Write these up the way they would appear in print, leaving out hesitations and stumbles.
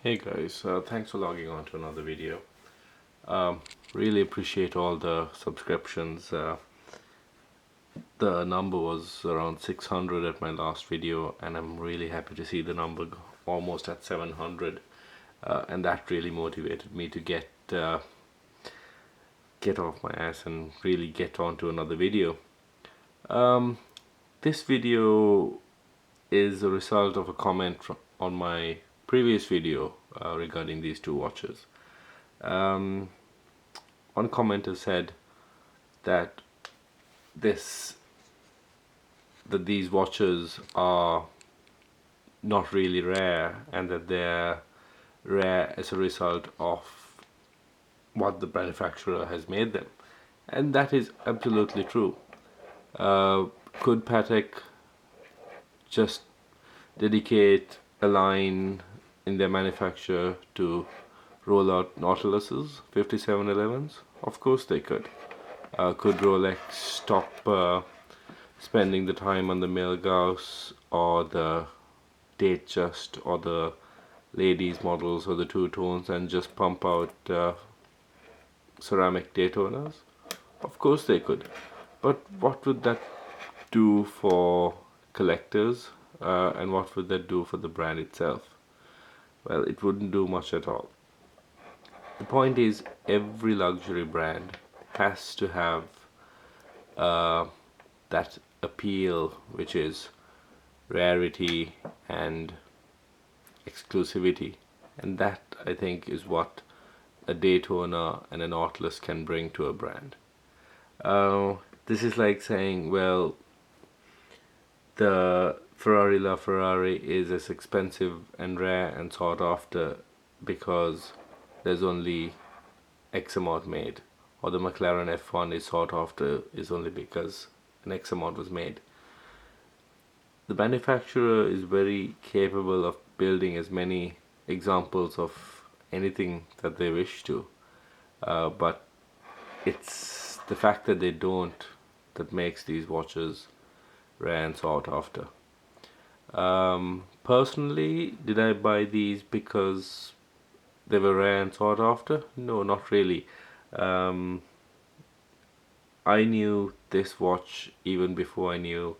Hey guys, thanks for logging on to another video. Um, really appreciate all the subscriptions. The number was around 600 at my last video, and I'm really happy to see the number almost at 700. And that really motivated me to get off my ass and really get on to another video. Um, this video is a result of a comment on my previous video regarding these two watches. Um, One commenter said that this that these watches are not really rare and that they're rare as a result of what the manufacturer has made them, and that is absolutely true. uh, could Patek just dedicate a line in their manufacture to roll out Nautilus's 5711s? Of course they could. Could Rolex stop spending the time on the Milgauss or the Datejust or the ladies models or the two tones and just pump out ceramic Daytonas? Of course they could. But what would that do for collectors, and what would that do for the brand itself? Well, it wouldn't do much at all. The point is, every luxury brand has to have uh, that appeal, which is rarity and exclusivity, and that I think is what a Daytona and an Nautilus can bring to a brand. Uh, this is like saying, well, the Ferrari LaFerrari is as expensive and rare and sought after because there's only X amount made, or the McLaren F1 is sought after is only because an X amount was made. The manufacturer is very capable of building as many examples of anything that they wish to, but it's the fact that they don't that makes these watches rare and sought after. Personally, did I buy these because they were rare and sought after? No, not really. Um, I knew this watch even before I knew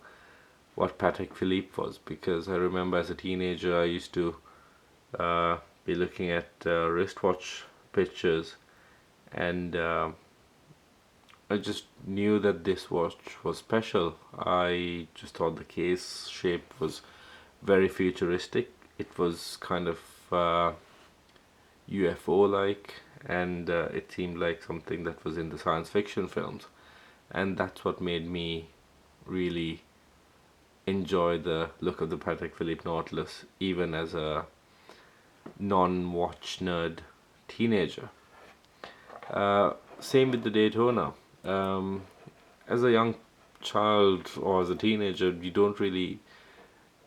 what Patek Philippe was, because I remember as a teenager I used to be looking at wristwatch pictures, and I just knew that this watch was special. I just thought the case shape was very futuristic. It was kind of UFO like, and it seemed like something that was in the science fiction films. And that's what made me really enjoy the look of the Patek Philippe Nautilus, even as a non watch nerd teenager. Same with the Daytona. Um, as a young child or as a teenager, you don't really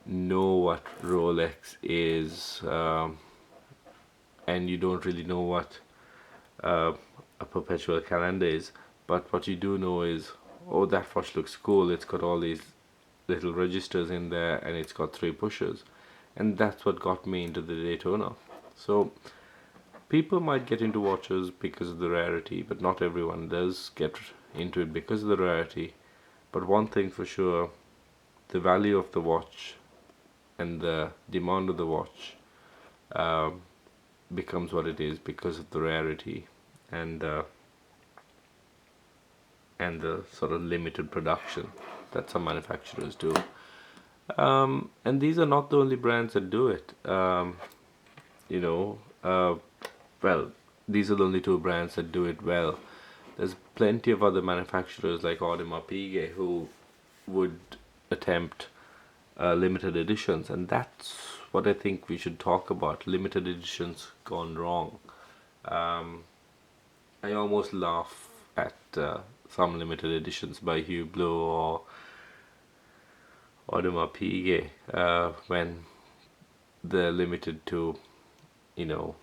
know what Rolex is, and you don't really know what uh, a perpetual calendar is. But what you do know is, oh, that watch looks cool. It's got all these little registers in there, and it's got three pushers, and that's what got me into the Daytona. So people might get into watches because of the rarity, but not everyone does get into it because of the rarity. But one thing for sure, the value of the watch and the demand of the watch um, becomes what it is because of the rarity and the sort of limited production that some manufacturers do. And these are not the only brands that do it. You know, well, these are the only two brands that do it well. There's plenty of other manufacturers like Audemars Piguet who would attempt limited editions, and that's what I think we should talk about. Limited editions gone wrong. Um, I almost laugh at some limited editions by Hublot or Audemars Piguet when they're limited to, you know,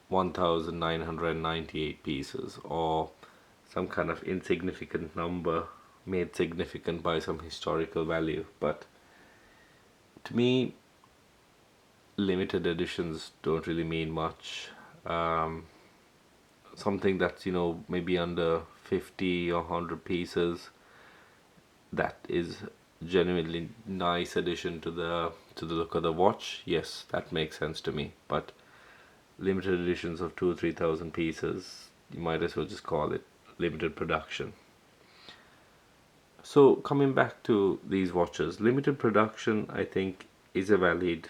1998 pieces, or some kind of insignificant number made significant by some historical value. But to me, limited editions don't really mean much. Something that's, maybe under 50 or 100 pieces, that is genuinely nice addition to the look of the watch. Yes, that makes sense to me. But limited editions of 2 or 3 thousand pieces, you might as well just call it limited production. So coming back to these watches, limited production I think is a valid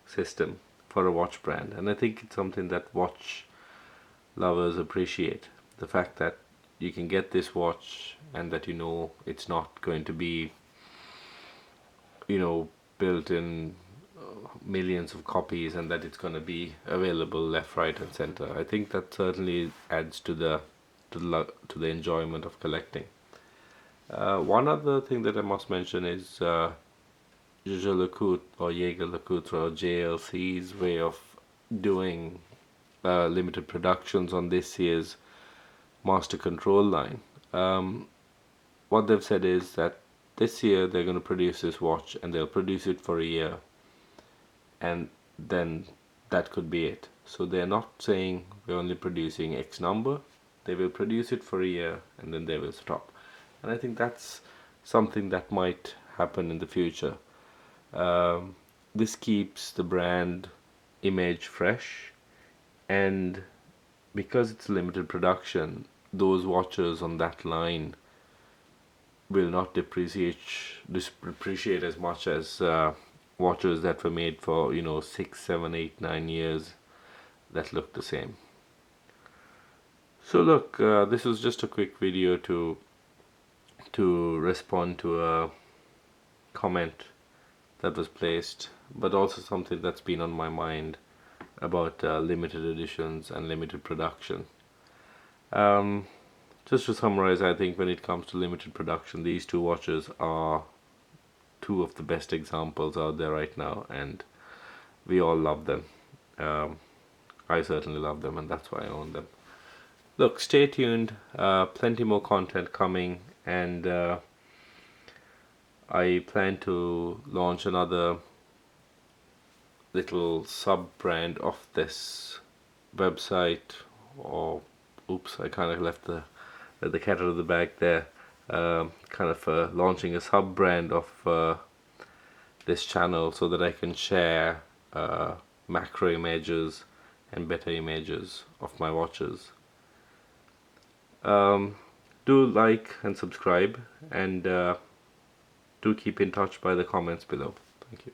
system for a watch brand, and I think it's something that watch lovers appreciate. The fact that you can get this watch and that it's not going to be built in millions of copies, and that it's going to be available left, right, and center. I think that certainly adds to the enjoyment of collecting. One other thing that I must mention is Jaeger LeCoultre or JLC's way of doing limited productions on this year's Master Control line. What they've said is that this year they're going to produce this watch and they'll produce it for a year, and then that could be it. So they're not saying we're only producing X number. They will produce it for a year and then they will stop. And I think that's something that might happen in the future. This keeps the brand image fresh, and because it's limited production, those watches on that line will not depreciate as much as watches that were made for 6, 7, 8, 9 years that look the same. So look, this was just a quick video to respond to a comment that was placed, but also something that's been on my mind about limited editions and limited production. Just to summarize, I think when it comes to limited production, these two watches are two of the best examples out there right now, and we all love them. I certainly love them, and that's why I own them. Look, stay tuned, plenty more content coming, and I plan to launch another little sub-brand of this website. Or oops, I kind of left the cat out of the bag there. Kind of launching a sub-brand of this channel so that I can share macro images and better images of my watches. Do like and subscribe, and do keep in touch by the comments below. Thank you.